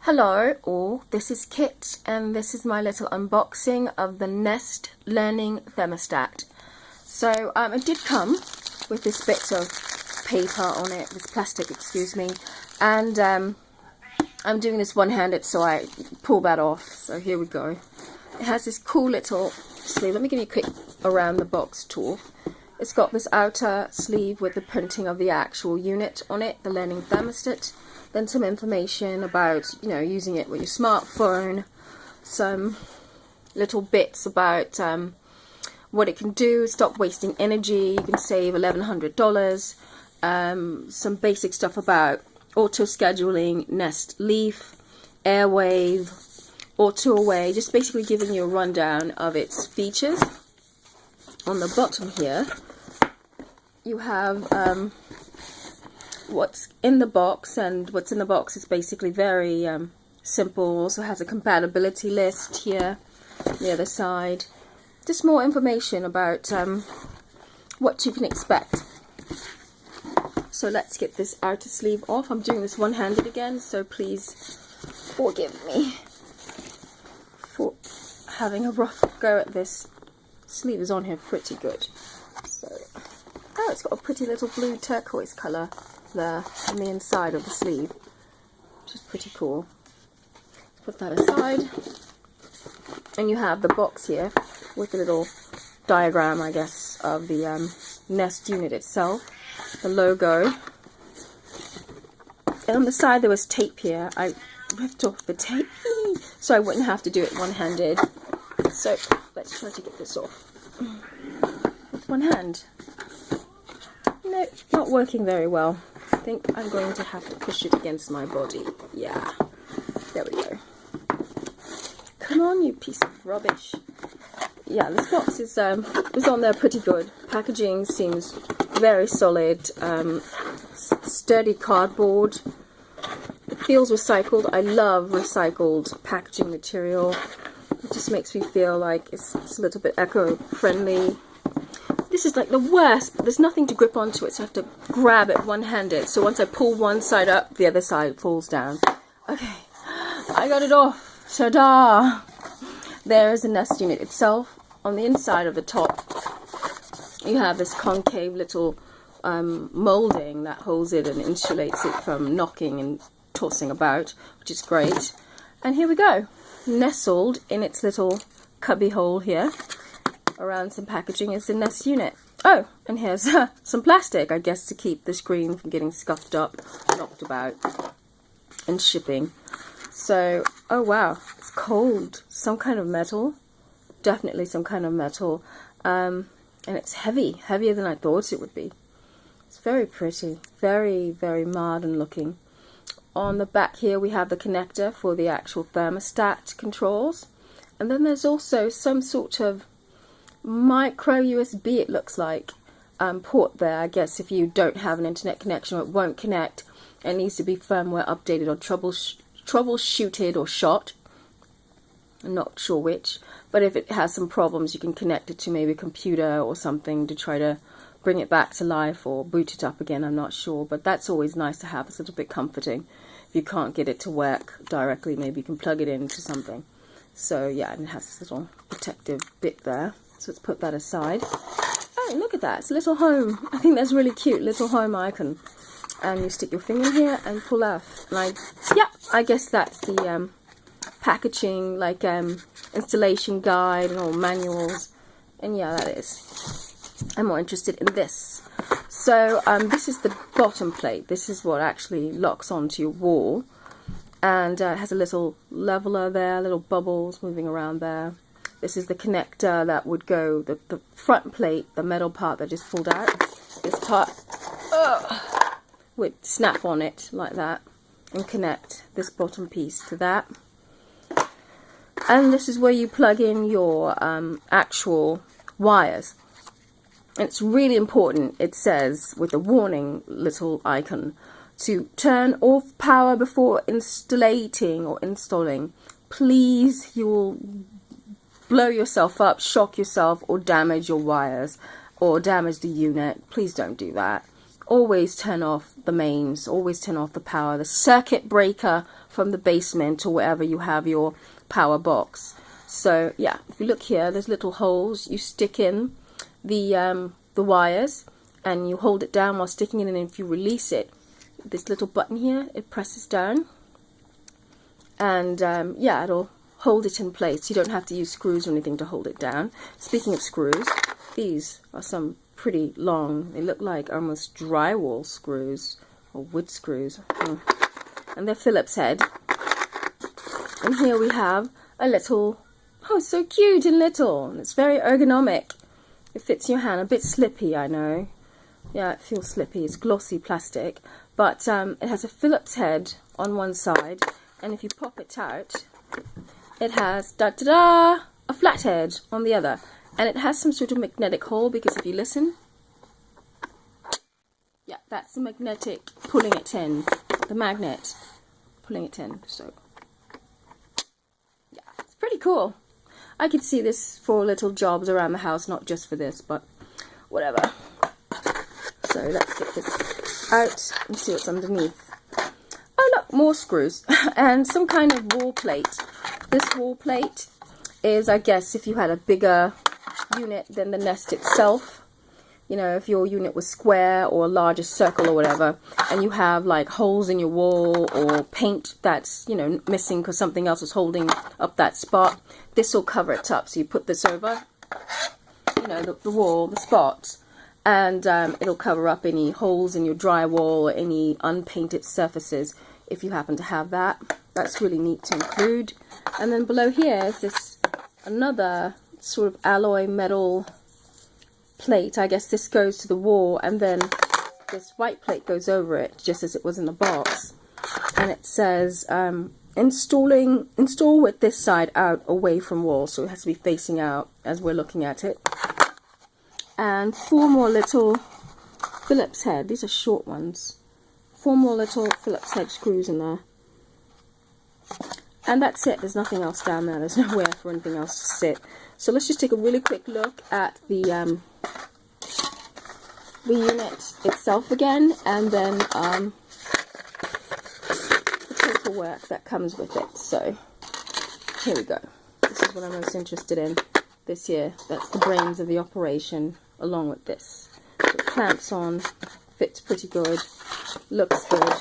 Hello all, this is Kit and this is my little unboxing of the Nest Learning Thermostat. So it did come with this bit of paper on it, this plastic, excuse me, and I'm doing this one-handed, so I pull that off. So here we go. It has this cool little sleeve. Let me give you a quick around the box tour. It's got this outer sleeve with the printing of the actual unit on it, the learning thermostat. Then some information about, using it with your smartphone. Some little bits about what it can do, stop wasting energy. You can save $1,100. Some basic stuff about auto scheduling, Nest Leaf, Airwave, Auto Away. Just basically giving you a rundown of its features. On the bottom here, you have what's in the box, and what's in the box is basically very simple. Also has a compatibility list here on the other side. Just more information about what you can expect. So let's get this outer sleeve off. I'm doing this one-handed again, so please forgive me for having a rough go at this. Sleeve is on here pretty good. So, oh, it's got a pretty little blue turquoise colour there on the inside of the sleeve, which is pretty cool. Put that aside, and you have the box here with a little diagram, I guess, of the Nest unit itself, the logo, and on the side there was tape here. I ripped off the tape so I wouldn't have to do it one-handed. So let's try to get this off with one hand. No, not working very well. I think I'm going to have to push it against my body. Yeah, there we go. Come on, you piece of rubbish. Yeah, this box is was on there pretty good. Packaging seems very solid. Sturdy cardboard. It feels recycled. I love recycled packaging material. It just makes me feel like it's a little bit eco-friendly. This is like the worst, but there's nothing to grip onto it, so I have to grab it one-handed. So once I pull one side up, the other side falls down. Okay, I got it off. Ta-da! There is the Nest unit itself. On the inside of the top, you have this concave little molding that holds it and insulates it from knocking and tossing about, which is great. And here we go. Nestled in its little cubby hole here around some packaging is the Nest unit. Oh, and here's some plastic, I guess, to keep the screen from getting scuffed up, knocked about, and shipping. So, oh wow, it's cold. Some kind of metal. Definitely some kind of metal. And it's heavy, heavier than I thought it would be. It's very pretty, very, very modern looking. On the back here we have the connector for the actual thermostat controls. And then there's also some sort of micro USB, it looks like, port there. I guess if you don't have an internet connection or it won't connect, it needs to be firmware updated or troubleshooted or shot. I'm not sure which, but if it has some problems you can connect it to maybe a computer or something to try to bring it back to life or boot it up again. I'm not sure, but that's always nice to have. It's a little bit comforting. If you can't get it to work directly, maybe you can plug it into something. So yeah, and it has this little protective bit there. So let's put that aside. Oh, look at that. It's a little home. I think that's really cute. Little home icon. And you stick your finger here and pull out. And I guess that's the packaging, like installation guide and all manuals. And yeah, that is. I'm more interested in this. So this is the bottom plate. This is what actually locks onto your wall. And it has a little leveler there, little bubbles moving around there. This is the connector that would go, the front plate, the metal part that just pulled out. This part would snap on it like that and connect this bottom piece to that. And this is where you plug in your actual wires. And it's really important, it says, with the warning little icon, to turn off power before installing or installing. Please, you will blow yourself up, shock yourself, or damage your wires, or damage the unit. Please don't do that. Always turn off the mains, always turn off the power. The circuit breaker from the basement or wherever you have your power box. So yeah, if you look here, there's little holes. You stick in the wires and you hold it down while sticking it in, and if you release it, this little button here, it presses down, and yeah, it'll hold it in place. You don't have to use screws or anything to hold it down. Speaking of screws, these are some pretty long, they look like almost drywall screws or wood screws, and they're Phillips head. And here we have a little, oh, so cute and little, and it's very ergonomic. It fits your hand, a bit slippy, I know. Yeah, it feels slippy. It's glossy plastic, but it has a Phillips head on one side, and if you pop it out, it has da-da-da, a flathead on the other, and it has some sort of magnetic hole, because if you listen, yeah, that's the magnetic pulling it in, the magnet pulling it in. So yeah, it's pretty cool. I could see this for little jobs around the house, not just for this, but whatever. So let's get this out and see what's underneath. Oh look, more screws and some kind of wall plate. This wall plate is, I guess, if you had a bigger unit than the Nest itself. You know, if your unit was square or a larger circle or whatever, and you have like holes in your wall or paint that's, you know, missing because something else is holding up that spot, this will cover it up. So you put this over, you know, the wall, the spots, and it'll cover up any holes in your drywall or any unpainted surfaces if you happen to have that. That's really neat to include. And then below here is this another sort of alloy metal plate. I guess this goes to the wall, and then this white plate goes over it, just as it was in the box. And it says install with this side out away from wall, so it has to be facing out as we're looking at it. And 4 more little Phillips head. These are short ones. 4 more little Phillips head screws in there. And that's it. There's nothing else down there. There's nowhere for anything else to sit. So let's just take a really quick look at the unit itself again, and then the paperwork that comes with it. So here we go. This is what I'm most interested in this year. That's the brains of the operation, along with this. So it clamps on, fits pretty good, looks good.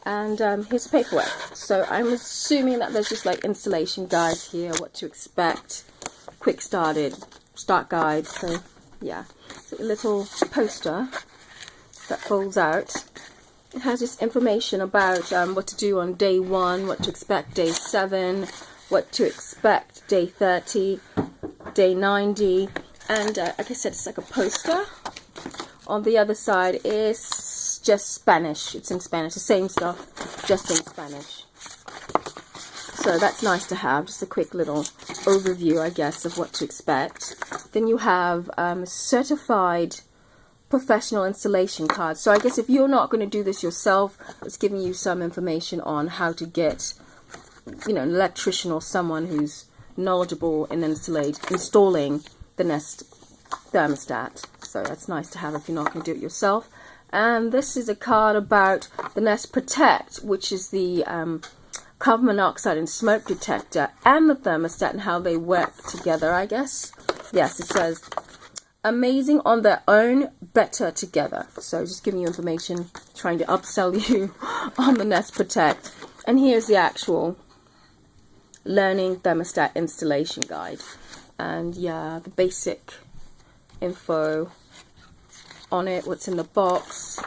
And here's the paperwork. So I'm assuming that there's just like installation guides here, what to expect, quick start guide. So yeah, it's a little poster that folds out. It has just information about what to do on day 1, what to expect day 7, what to expect day 30, day 90, and like I said, it's like a poster. On the other side is just Spanish. It's in Spanish, the same stuff, just in Spanish. So that's nice to have, just a quick little overview, I guess, of what to expect. Then you have certified professional installation cards. So I guess if you're not going to do this yourself, it's giving you some information on how to get, you know, an electrician or someone who's knowledgeable in installing the Nest thermostat. So that's nice to have if you're not going to do it yourself. And this is a card about the Nest Protect, which is the carbon monoxide and smoke detector, and the thermostat, and how they work together, I guess. Yes, it says, amazing on their own, better together. So just giving you information, trying to upsell you on the Nest Protect. And here's the actual learning thermostat installation guide. And yeah, the basic info on it, what's in the box,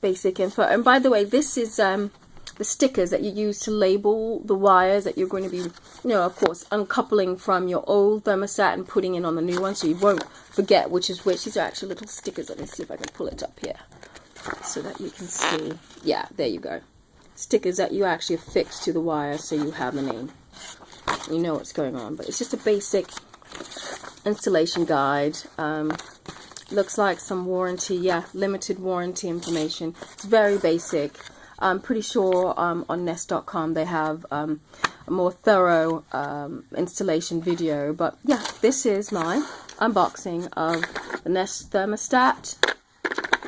basic info. And by the way, this is the stickers that you use to label the wires that you're going to be, you know, of course, uncoupling from your old thermostat and putting in on the new one, so you won't forget which is which. These are actually little stickers. Let me see if I can pull it up here so that you can see. Yeah, there you go. Stickers that you actually affix to the wire, so you have the name. You know what's going on. But it's just a basic installation guide. Looks like some warranty, yeah, limited warranty information. It's very basic. I'm pretty sure on Nest.com they have a more thorough installation video. But yeah, this is my unboxing of the Nest thermostat,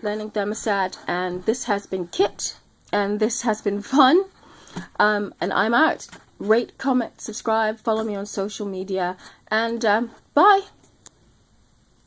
learning thermostat, and this has been kit and this has been fun. And I'm out. Rate, comment, subscribe, follow me on social media, and bye.